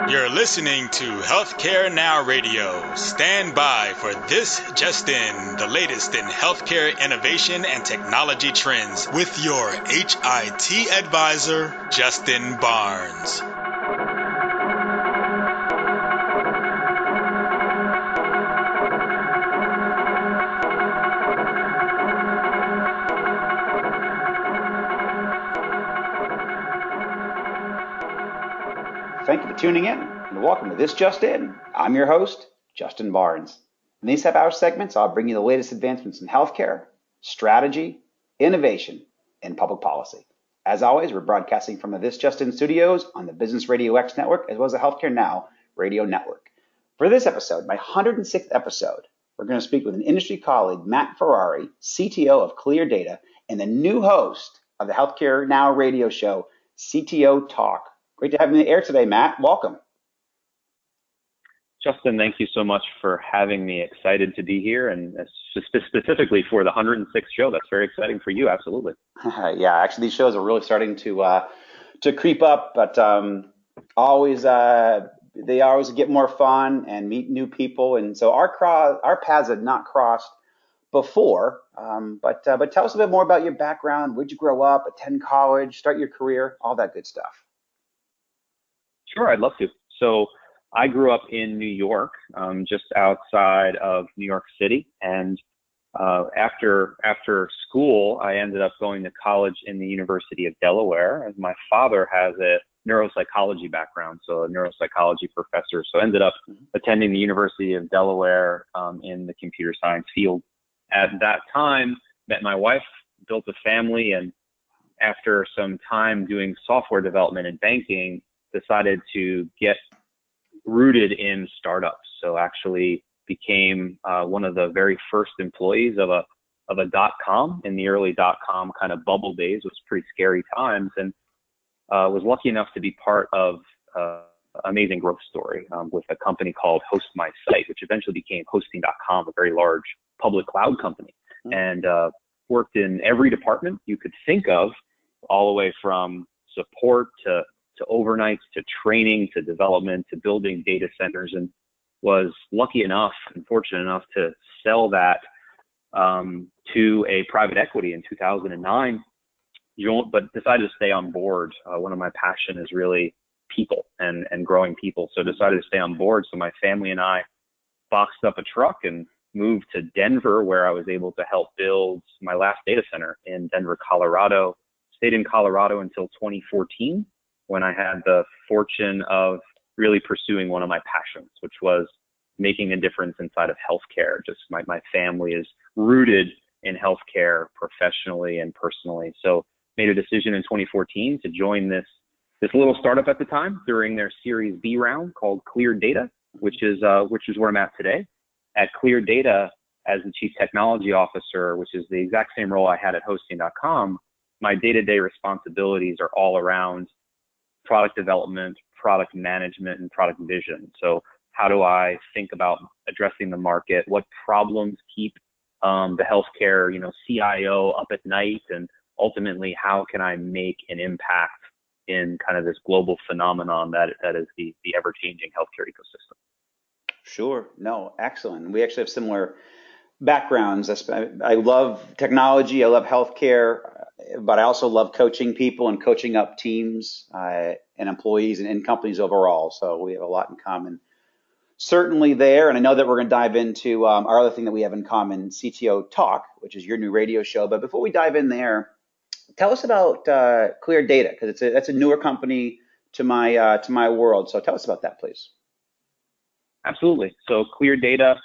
You're listening to Healthcare Now Radio. Stand by for This Just In, the latest in healthcare innovation and technology trends with your HIT advisor, Justin Barnes. Thank you for tuning in and welcome to This Just In. I'm your host, Justin Barnes. In these half-hour segments, I'll bring you the latest advancements in healthcare, strategy, innovation, and public policy. As always, we're broadcasting from the This Just In studios on the Business Radio X network, as well as the Healthcare Now radio network. For this episode, my 106th episode, we're going to speak with an industry colleague, Matt Ferrari, CTO of ClearDATA, and the new host of the Healthcare Now radio show, CTO Talk. Great to have you in the air today, Matt. Welcome. Justin, thank you so much for having me. Excited to be here, and specifically for the 106th show. That's very exciting for you, absolutely. Yeah, actually, these shows are really starting to creep up, but they always get more fun and meet new people. And so our paths had not crossed before, but tell us a bit more about your background. Where'd you grow up, attend college, start your career, all that good stuff. Sure, I'd love to. So I grew up in New York, just outside of New York City. And after school, I ended up going to college in the University of Delaware. And my father has a neuropsychology background, so a neuropsychology professor. So I ended up attending the University of Delaware in the computer science field. At that time, met my wife, built a family, and after some time doing software development and banking, decided to get rooted in startups. So actually became one of the very first employees of a .com in the early .com kind of bubble days. It was pretty scary times, and was lucky enough to be part of an amazing growth story with a company called Host My Site, which eventually became Hosting.com, a very large public cloud company, and worked in every department you could think of, all the way from support to overnights, to training, to development, to building data centers, and was lucky enough and fortunate enough to sell that to a private equity in 2009, but decided to stay on board. One of my passion is really people and growing people. So decided to stay on board. So my family and I boxed up a truck and moved to Denver, where I was able to help build my last data center in Denver, Colorado. Stayed in Colorado until 2014. When I had the fortune of really pursuing one of my passions, which was making a difference inside of healthcare. Just my family is rooted in healthcare professionally and personally. So made a decision in 2014 to join this little startup at the time during their Series B round called ClearDATA, which is where I'm at today. At ClearDATA, as the Chief Technology Officer, which is the exact same role I had at Hosting.com, my day-to-day responsibilities are all around product development, product management, and product vision. So how do I think about addressing the market? What problems keep the healthcare, CIO up at night? And ultimately, how can I make an impact in kind of this global phenomenon that is the ever-changing healthcare ecosystem? Sure. No, excellent. We actually have similar backgrounds. I love technology. I love healthcare, but I also love coaching people and coaching up teams and employees and companies overall. So we have a lot in common, certainly there. And I know that we're going to dive into our other thing that we have in common, CTO Talk, which is your new radio show. But before we dive in there, tell us about ClearDATA, because that's a newer company to my world. So tell us about that, please. Absolutely. So ClearDATA,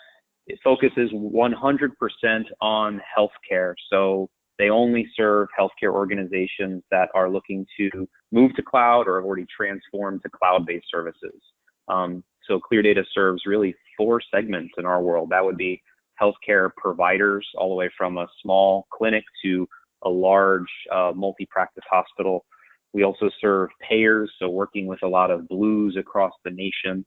it focuses 100% on healthcare. So they only serve healthcare organizations that are looking to move to cloud or have already transformed to cloud-based services. So ClearDATA serves really 4 segments in our world. That would be healthcare providers, all the way from a small clinic to a large multi-practice hospital. We also serve payers, so working with a lot of Blues across the nation.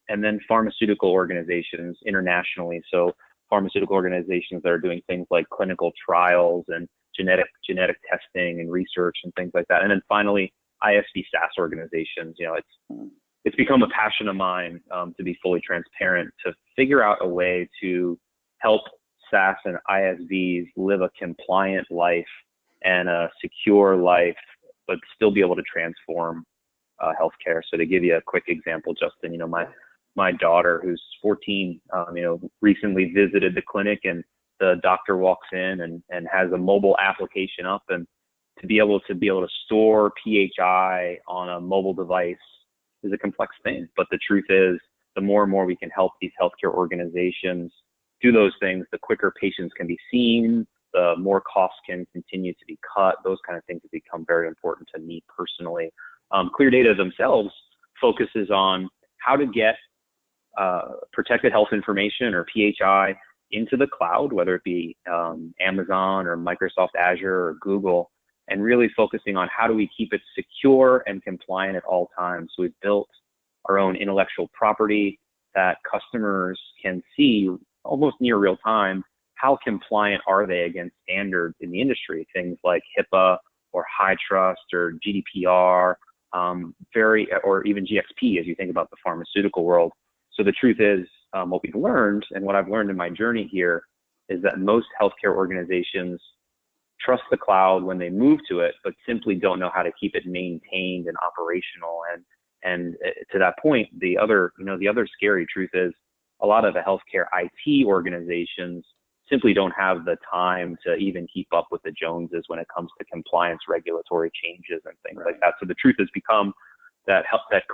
And then pharmaceutical organizations internationally. So pharmaceutical organizations that are doing things like clinical trials and genetic testing and research and things like that. And then finally, ISV SaaS organizations. It's it's become a passion of mine, to be fully transparent, to figure out a way to help SaaS and ISVs live a compliant life and a secure life, but still be able to transform healthcare. So to give you a quick example, Justin, my daughter, who's 14, recently visited the clinic, and the doctor walks in and has a mobile application up, and to be able to store PHI on a mobile device is a complex thing. But the truth is, the more and more we can help these healthcare organizations do those things, the quicker patients can be seen, the more costs can continue to be cut. Those kind of things have become very important to me personally. ClearDATA themselves focuses on how to get protected health information, or PHI, into the cloud, whether it be Amazon or Microsoft Azure or Google, and really focusing on how do we keep it secure and compliant at all times. So we've built our own intellectual property that customers can see almost near real time. How compliant are they against standards in the industry? Things like HIPAA or high trust or GDPR, or even GXP as you think about the pharmaceutical world. So the truth is, what we've learned, and what I've learned in my journey here, is that most healthcare organizations trust the cloud when they move to it, but simply don't know how to keep it maintained and operational. And to that point, the other scary truth is, a lot of the healthcare IT organizations simply don't have the time to even keep up with the Joneses when it comes to compliance, regulatory changes, and things like that. So the truth has become that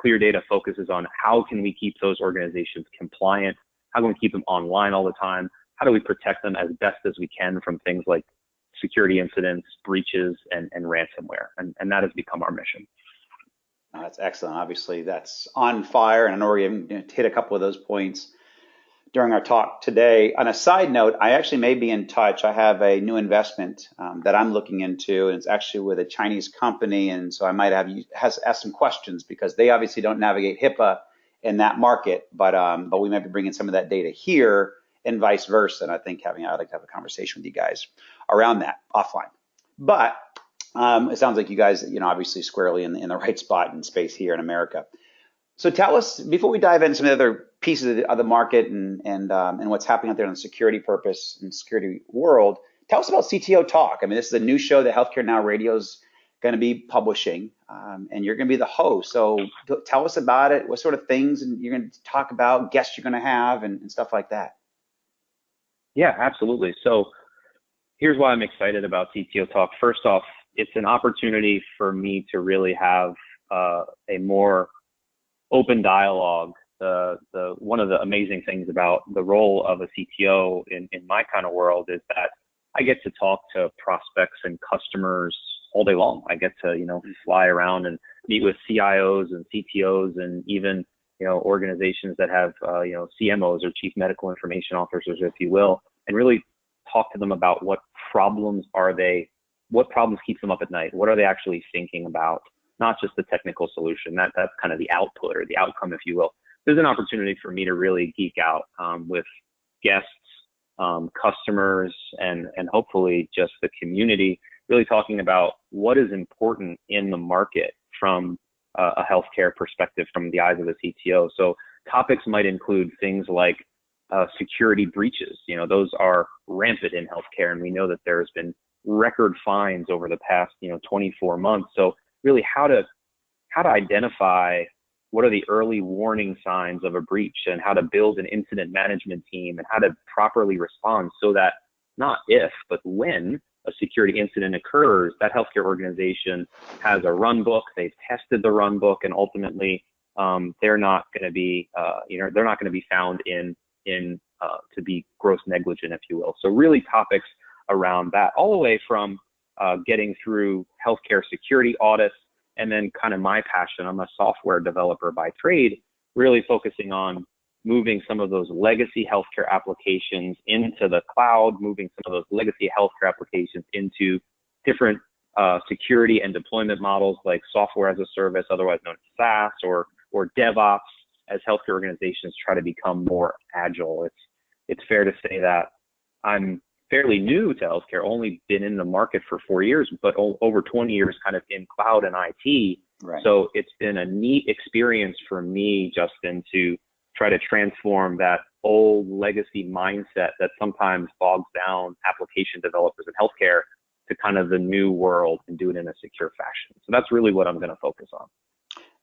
ClearDATA focuses on how can we keep those organizations compliant, how can we keep them online all the time, how do we protect them as best as we can from things like security incidents, breaches, and ransomware. And that has become our mission. That's excellent. Obviously, that's on fire, and I know we're going to hit a couple of those points during our talk today. On a side note, I actually may be in touch. I have a new investment that I'm looking into, and it's actually with a Chinese company, and so I might ask some questions, because they obviously don't navigate HIPAA in that market, but we might be bringing some of that data here, and vice versa. And I think I'd like to have a conversation with you guys around that offline. But it sounds like you guys, obviously squarely in the right spot and space here in America. So tell us, before we dive into some of the other pieces of the market and what's happening out there in the security purpose and security world, tell us about CTO Talk. I mean, this is a new show that Healthcare Now Radio is going to be publishing, and you're going to be the host. So tell us about it, what sort of things you're going to talk about, guests you're going to have, and stuff like that. Yeah, absolutely. So here's why I'm excited about CTO Talk. First off, it's an opportunity for me to really have a more open dialogue. One of the amazing things about the role of a CTO in my kind of world is that I get to talk to prospects and customers all day long. I get to, fly around and meet with CIOs and CTOs, and even, organizations that have, CMOs or chief medical information officers, if you will, and really talk to them about what problems keep them up at night. What are they actually thinking about? Not just the technical solution. That's kind of the output or the outcome, if you will. There's an opportunity for me to really geek out with guests, customers, and hopefully just the community, really talking about what is important in the market from a healthcare perspective, from the eyes of a CTO. So topics might include things like security breaches. Those are rampant in healthcare, and we know that there's been record fines over the past 24 months. So really how to identify what are the early warning signs of a breach, and how to build an incident management team, and how to properly respond, so that not if, but when a security incident occurs, that healthcare organization has a run book, they've tested the run book, and ultimately they're not going to be found to be gross negligent, if you will. So really topics around that, all the way from getting through healthcare security audits, and then kind of my passion. I'm a software developer by trade, really focusing on moving some of those legacy healthcare applications into the cloud, moving some of those legacy healthcare applications into different security and deployment models like software as a service, otherwise known as SaaS, or DevOps, as healthcare organizations try to become more agile. It's fair to say that I'm fairly new to healthcare, only been in the market for 4 years, but over 20 years kind of in cloud and IT. Right. So it's been a neat experience for me, Justin, to try to transform that old legacy mindset that sometimes bogs down application developers in healthcare to kind of the new world and do it in a secure fashion. So that's really what I'm going to focus on.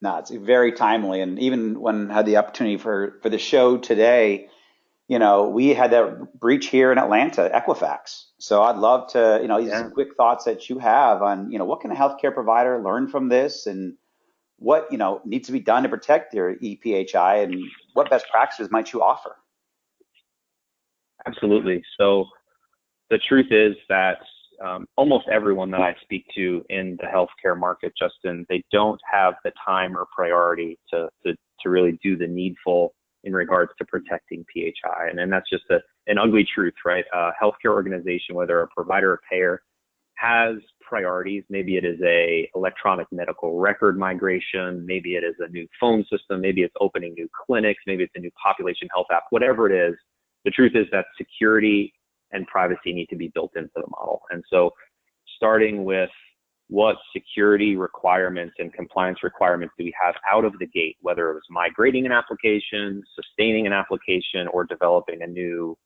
No, it's very timely. And even when I had the opportunity for the show today, we had that breach here in Atlanta, Equifax. So I'd love to, these are some quick thoughts that you have on, what can a healthcare provider learn from this, and what, needs to be done to protect their EPHI, and what best practices might you offer? Absolutely. So the truth is that almost everyone that I speak to in the healthcare market, Justin, they don't have the time or priority to really do the needful in regards to protecting PHI. And that's just an ugly truth, right? A healthcare organization, whether a provider or payer, has priorities. Maybe it is a electronic medical record migration. Maybe it is a new phone system. Maybe it's opening new clinics. Maybe it's a new population health app, whatever it is. The truth is that security and privacy need to be built into the model. And so starting with what security requirements and compliance requirements do we have out of the gate, whether it was migrating an application, sustaining an application, or developing a new,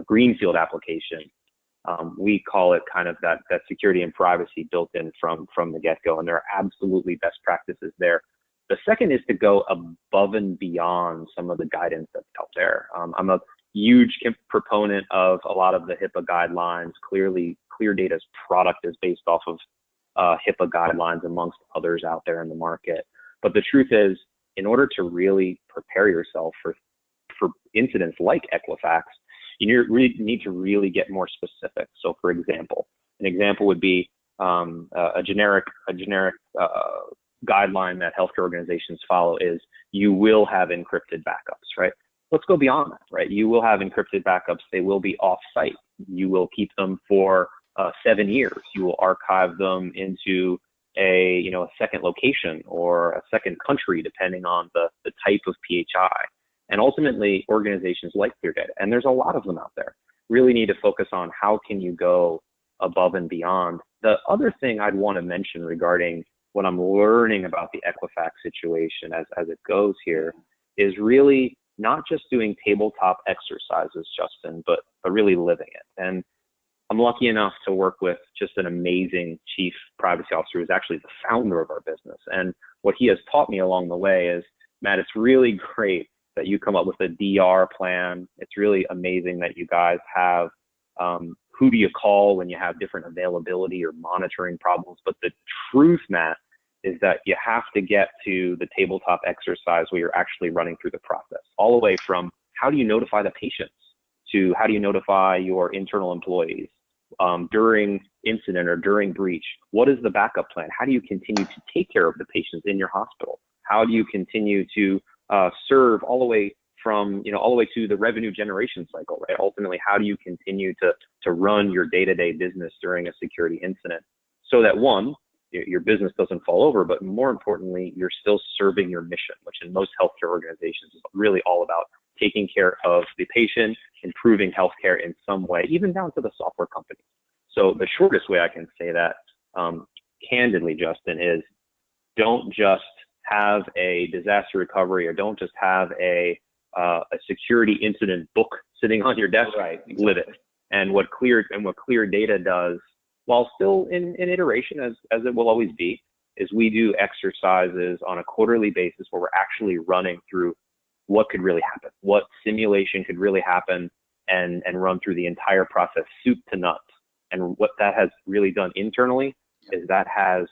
greenfield application. We call it kind of that security and privacy built in from the get-go, and there are absolutely best practices there. The second is to go above and beyond some of the guidance that's out there. I'm a huge proponent of a lot of the HIPAA guidelines. Clearly, ClearDATA's product is based off of HIPAA guidelines amongst others out there in the market. But the truth is, in order to really prepare yourself for incidents like Equifax, you need to really get more specific. So, for example, an example would be a generic guideline that healthcare organizations follow is you will have encrypted backups, right? Let's go beyond that, right? You will have encrypted backups. They will be off-site. You will keep them for 7 years. You will archive them into a second location or a second country, depending on the type of PHI. And ultimately, organizations like ClearDATA, and there's a lot of them out there, really need to focus on how can you go above and beyond. The other thing I'd want to mention regarding what I'm learning about the Equifax situation as it goes here is really not just doing tabletop exercises, Justin, but really living it. And I'm lucky enough to work with just an amazing chief privacy officer who's actually the founder of our business. And what he has taught me along the way is, Matt, it's really great that you come up with a DR plan. It's really amazing that you guys have who do you call when you have different availability or monitoring problems. But the truth, Matt, is that you have to get to the tabletop exercise where you're actually running through the process, all the way from how do you notify the patients to how do you notify your internal employees during incident or during breach. What is the backup plan? How do you continue to take care of the patients in your hospital? How do you continue to serve all the way from, all the way to the revenue generation cycle, right? Ultimately, how do you continue to run your day-to-day business during a security incident so that, one, your business doesn't fall over, but more importantly, you're still serving your mission, which in most healthcare organizations is really all about taking care of the patient, improving healthcare in some way, even down to the software company. So the shortest way I can say that, candidly, Justin, is don't just have a disaster recovery or don't just have a security incident book sitting on your desk. Right, exactly. Live it. And what ClearDATA does, while still in iteration as it will always be, is we do exercises on a quarterly basis where we're actually running through what could really happen, what simulation could really happen, and run through the entire process, soup to nuts. And what that has really done internally is that has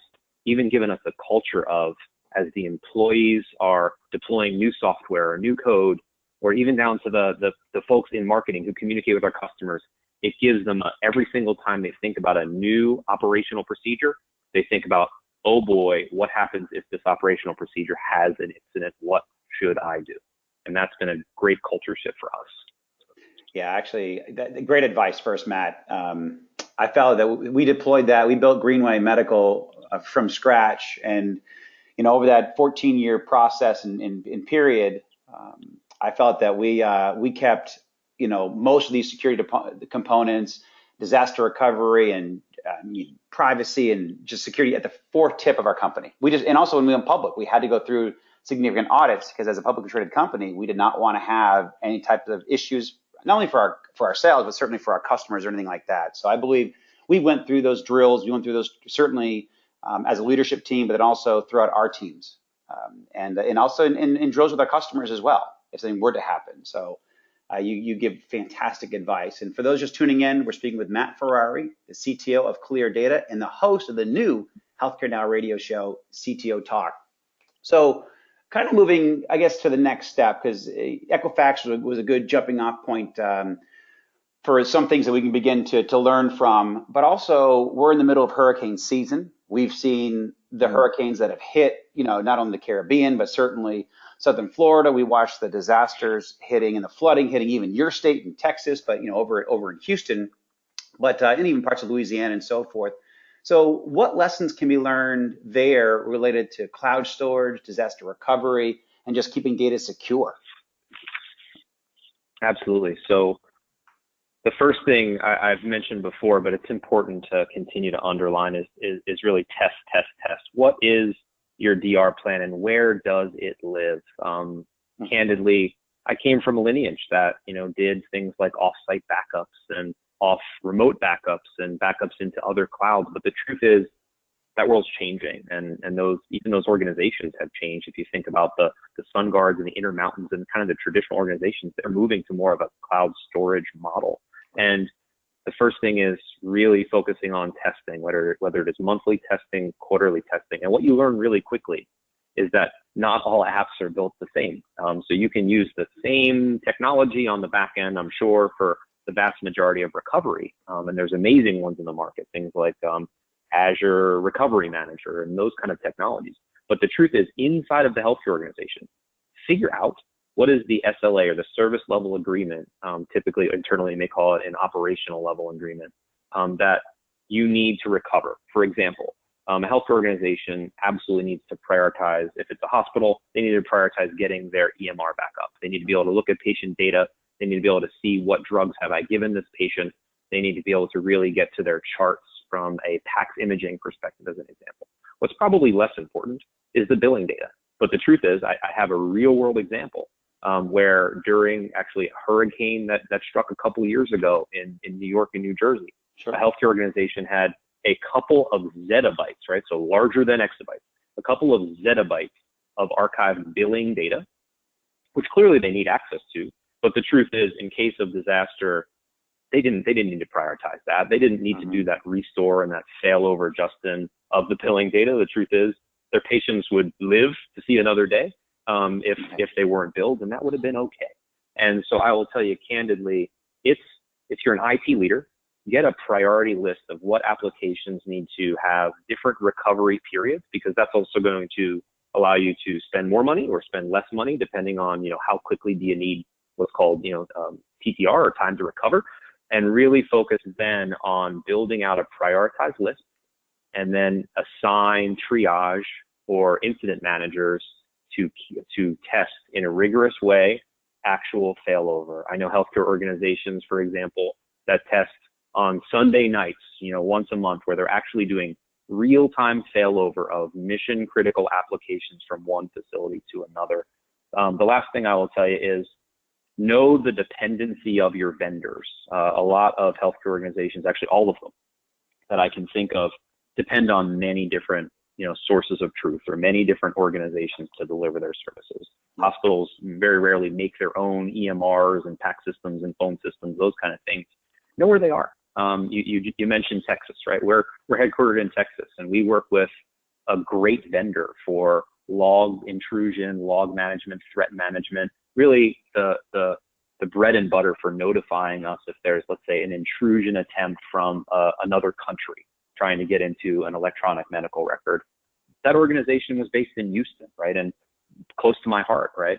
even given us a culture of, as the employees are deploying new software or new code, or even down to the folks in marketing who communicate with our customers, it gives them every single time they think about a new operational procedure, they think about, oh boy, what happens if this operational procedure has an incident? What should I do? And that's been a great culture shift for us. Yeah, actually, great advice first, Matt. I felt that we deployed that. We built Greenway Medical from scratch. And, over that 14-year process and period, I felt that we kept, most of these security components, disaster recovery and privacy and just security at the fourth tip of our company. And also when we went public, we had to go through significant audits because as a publicly traded company, we did not want to have any type of issues, not only for ourselves, but certainly for our customers or anything like that. So I believe we went through those drills. We went through those certainly as a leadership team, but then also throughout our teams, and also in drills with our customers as well, if something were to happen. So you give fantastic advice. And for those just tuning in, we're speaking with Matt Ferrari, the CTO of ClearDATA and the host of the new Healthcare Now radio show, CTO Talk. So kind of moving, I guess, to the next step, because Equifax was a good jumping off point for some things that we can begin to learn from. But also, we're in the middle of hurricane season. We've seen the hurricanes that have hit, not only the Caribbean, but certainly southern Florida. We watched the disasters hitting and the flooding hitting even your state in Texas, but over in Houston, but and even parts of Louisiana and so forth. So what lessons can be learned there related to cloud storage, disaster recovery, and just keeping data secure? Absolutely. So the first thing I've mentioned before, but it's important to continue to underline is really test. What is your DR plan and where does it live? Candidly, I came from a lineage that, did things like off-site backups and remote backups and backups into other clouds. But the truth is that world's changing, and even those organizations have changed. If you think about the Sun Guards and the Intermountains and kind of the traditional organizations, they're moving to more of a cloud storage model. And the first thing is really focusing on testing, whether it is monthly testing, quarterly testing. And what you learn really quickly is that not all apps are built the same. So you can use the same technology on the back end, I'm sure, for the vast majority of recovery. And there's amazing ones in the market, things like Azure Recovery Manager and those kind of technologies. But the truth is, inside of the healthcare organization, figure out what is the SLA or the service level agreement, typically internally they call it an operational level agreement, that you need to recover. For example, a healthcare organization absolutely needs to prioritize, if it's a hospital, they need to prioritize getting their EMR back up. They need to be able to look at patient data. They need to be able to see what drugs have I given this patient. They need to be able to really get to their charts from a PACS imaging perspective, as an example. What's probably less important is the billing data. But the truth is, I have a real world example where during actually a hurricane that struck a couple of years ago in New York and New Jersey, Sure. A healthcare organization had a couple of zettabytes, right? So larger than exabytes, a couple of zettabytes of archived billing data, which clearly they need access to. But the truth is, in case of disaster, they didn't need to prioritize that. They didn't need to do that restore and that failover, Justin, of the billing data. The truth is, their patients would live to see another day if they weren't billed, and that would have been okay. And so I will tell you candidly, if you're an IT leader, get a priority list of what applications need to have different recovery periods, because that's also going to allow you to spend more money or spend less money, depending on, how quickly do you need what's called, TTR, or time to recover, and really focus then on building out a prioritized list and then assign triage or incident managers to test in a rigorous way actual failover. I know healthcare organizations, for example, that test on Sunday nights, once a month, where they're actually doing real-time failover of mission-critical applications from one facility to another. The last thing I will tell you is know the dependency of your vendors. A lot of healthcare organizations, actually all of them that I can think of, depend on many different sources of truth or many different organizations to deliver their services. Hospitals very rarely make their own EMRs and PAC systems and phone systems, those kind of things. Know where they are. You mentioned Texas, right? We're headquartered in Texas, and we work with a great vendor for log intrusion, log management, threat management, really the bread and butter for notifying us if there's, let's say, an intrusion attempt from another country trying to get into an electronic medical record. That organization was based in Houston, right? And close to my heart, right?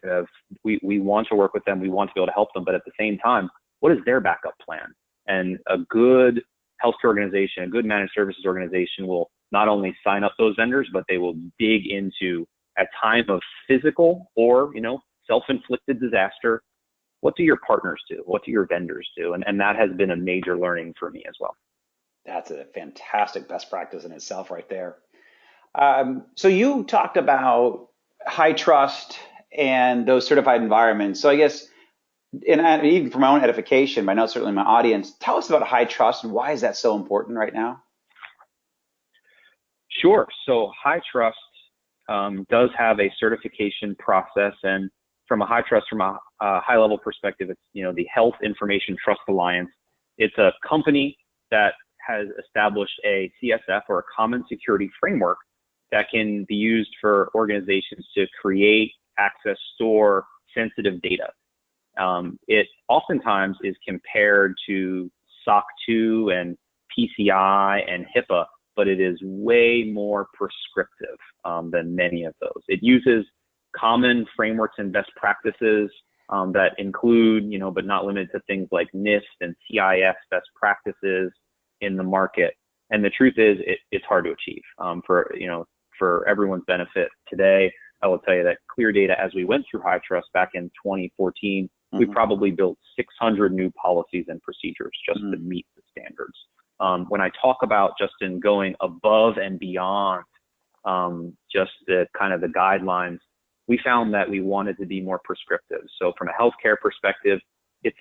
We want to work with them. We want to be able to help them. But at the same time, what is their backup plan? And a good healthcare organization, a good managed services organization will not only sign up those vendors, but they will dig into, at time of physical or, self-inflicted disaster, what do your partners do? What do your vendors do? And that has been a major learning for me as well. That's a fantastic best practice in itself right there. So you talked about high trust and those certified environments. So I guess, and even for my own edification, but I know certainly my audience, tell us about high trust and why is that so important right now? Sure. So high trust does have a certification process, and from a high trust, from a high level perspective, it's the Health Information Trust Alliance. It's a company that has established a CSF, or a common security framework, that can be used for organizations to create, access, store sensitive data. It oftentimes is compared to SOC 2 and PCI and HIPAA, but it is way more prescriptive than many of those. It uses common frameworks and best practices that include, but not limited to things like NIST and CIS best practices in the market. And the truth is, it's hard to achieve. For everyone's benefit today, I will tell you that ClearDATA, as we went through high trust back in 2014, we probably built 600 new policies and procedures just to meet the standards. When I talk about, Justin, going above and beyond just the kind of the guidelines, we found that we wanted to be more prescriptive. So from a healthcare perspective, it's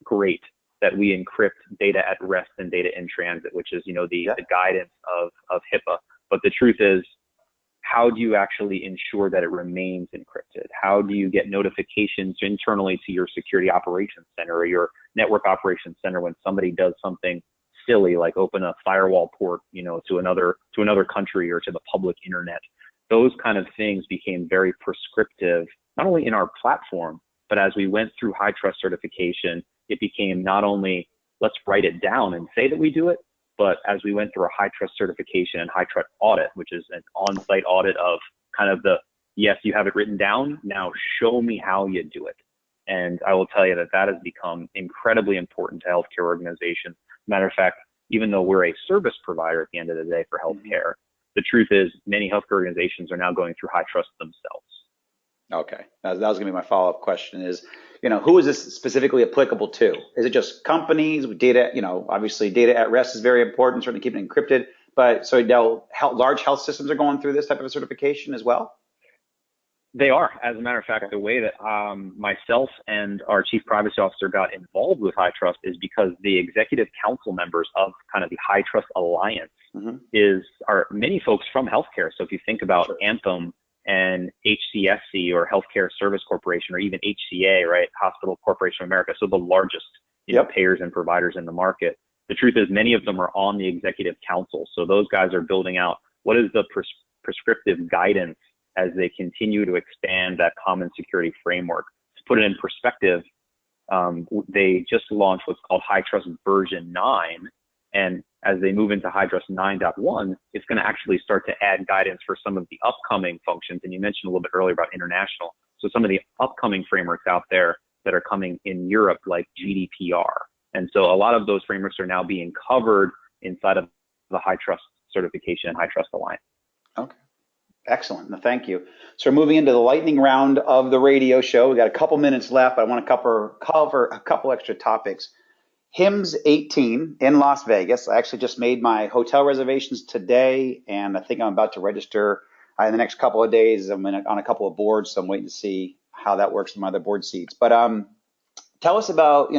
great that we encrypt data at rest and data in transit, which is, the guidance of HIPAA. But the truth is, how do you actually ensure that it remains encrypted? How do you get notifications internally to your security operations center or your network operations center when somebody does something silly, like open a firewall port, to another country or to the public internet? Those kind of things became very prescriptive, not only in our platform, but as we went through high trust certification, it became not only let's write it down and say that we do it, but as we went through a high trust certification and high trust audit, which is an on-site audit of kind of yes, you have it written down, now show me how you do it. And I will tell you that has become incredibly important to healthcare organizations. Matter of fact, even though we're a service provider at the end of the day for healthcare, the truth is many healthcare organizations are now going through high trust themselves. Okay, that was going to be my follow-up question is, who is this specifically applicable to? Is it just companies with data? Obviously data at rest is very important, certainly keeping it encrypted. But so now large health systems are going through this type of a certification as well? They are. As a matter of fact, the way that myself and our chief privacy officer got involved with high trust is because the executive council members of kind of the high trust alliance are many folks from healthcare. So if you think about Anthem and HCSC or Healthcare Service Corporation, or even HCA, right, Hospital Corporation of America, so the largest payers and providers in the market. The truth is many of them are on the executive council. So those guys are building out what is the prescriptive guidance as they continue to expand that common security framework. To put it in perspective, they just launched what's called High Trust version 9. And as they move into High Trust 9.1, it's going to actually start to add guidance for some of the upcoming functions. And you mentioned a little bit earlier about international. So some of the upcoming frameworks out there that are coming in Europe, like GDPR. And so a lot of those frameworks are now being covered inside of the High Trust certification and High Trust Alliance. Okay. Excellent. No, thank you. So we're moving into the lightning round of the radio show. We got a couple minutes left, but I want to cover a couple extra topics. HIMSS 18 in Las Vegas. I actually just made my hotel reservations today, and I think I'm about to register in the next couple of days. I'm on a couple of boards, so I'm waiting to see how that works with my other board seats. But tell us about,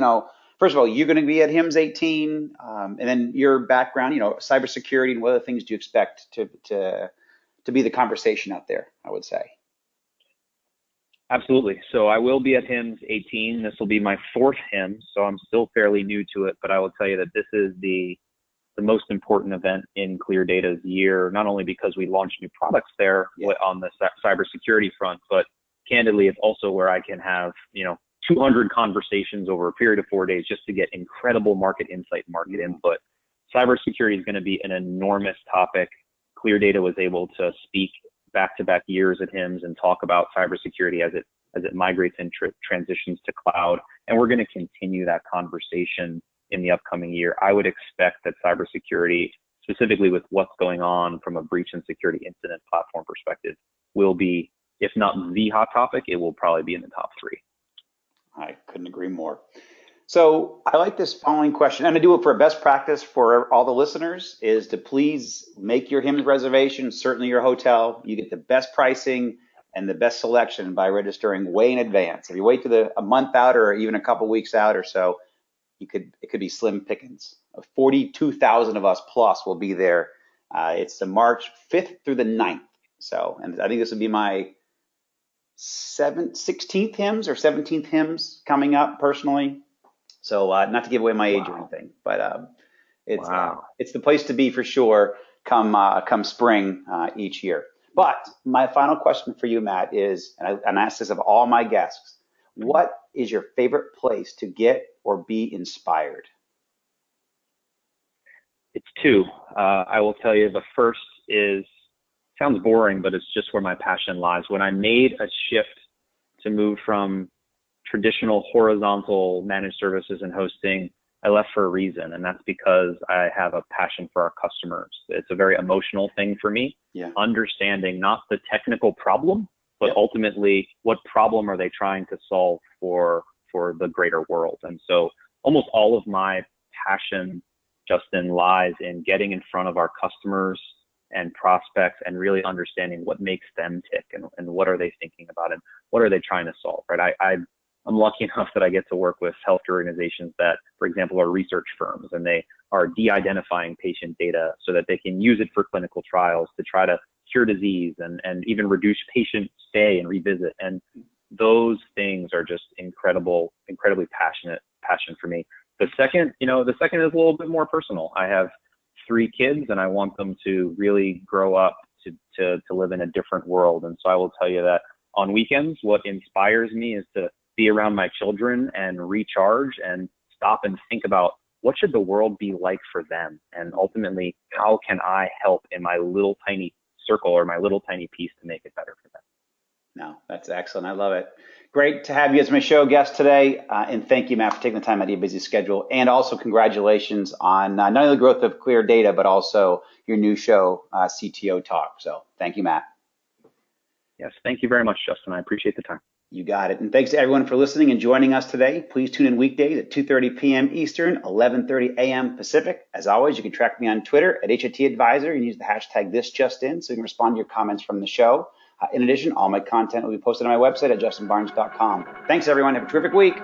first of all, you're going to be at HIMSS 18, and then your background, cybersecurity, and what other things do you expect to be the conversation out there, I would say. Absolutely. So I will be at HIMSS 18. This will be my fourth HIMSS, so I'm still fairly new to it, but I will tell you that this is the most important event in ClearDATA's year, not only because we launched new products there on the cybersecurity front, but candidly, it's also where I can have, 200 conversations over a period of 4 days just to get incredible market insight, market input. Cybersecurity is going to be an enormous topic. ClearDATA was able to speak back-to-back years at HIMSS and talk about cybersecurity as it migrates and transitions to cloud. And we're going to continue that conversation in the upcoming year. I would expect that cybersecurity, specifically with what's going on from a breach and security incident platform perspective, will be, if not the hot topic, it will probably be in the top 3. I couldn't agree more. So I like this following question, and I do it for a best practice for all the listeners, is to please make your HIMSS reservation, certainly your hotel. You get the best pricing and the best selection by registering way in advance. If you wait to a month out or even a couple weeks out or so, it could be slim pickings. 42,000 of us plus will be there. It's the March 5th through the 9th. So, and I think this will be my 16th HIMSS or 17th HIMSS coming up personally. So not to give away my age or anything, but it's the place to be for sure come spring each year. But my final question for you, Matt, is, and I ask this of all my guests, what is your favorite place to get or be inspired? It's two. I will tell you the first sounds boring, but it's just where my passion lies. When I made a shift to move from traditional horizontal managed services and hosting, I left for a reason, and that's because I have a passion for our customers. It's a very emotional thing for me, understanding not the technical problem, but ultimately what problem are they trying to solve for the greater world. And so almost all of my passion, Justin, lies in getting in front of our customers and prospects and really understanding what makes them tick and what are they thinking about and what are they trying to solve, right? I'm lucky enough that I get to work with healthcare organizations that, for example, are research firms, and they are de-identifying patient data so that they can use it for clinical trials to try to cure disease and even reduce patient stay and revisit. And those things are just incredibly passion for me. The second is a little bit more personal. I have 3 kids, and I want them to really grow up to live in a different world. And so I will tell you that on weekends, what inspires me is to be around my children and recharge and stop and think about what should the world be like for them, and ultimately how can I help in my little tiny circle or my little tiny piece to make it better for them. No, that's excellent. I love it. Great to have you as my show guest today, and thank you, Matt, for taking the time out of your busy schedule, and also congratulations on not only the growth of ClearDATA but also your new show, CTO Talk. So thank you, Matt. Yes, thank you very much, Justin. I appreciate the time. You got it. And thanks to everyone for listening and joining us today. Please tune in weekdays at 2:30 p.m. Eastern, 11:30 a.m. Pacific. As always, you can track me on Twitter at HIT Advisor and use the hashtag #ThisJustIn so you can respond to your comments from the show. In addition, all my content will be posted on my website at justinbarnes.com. Thanks, everyone. Have a terrific week.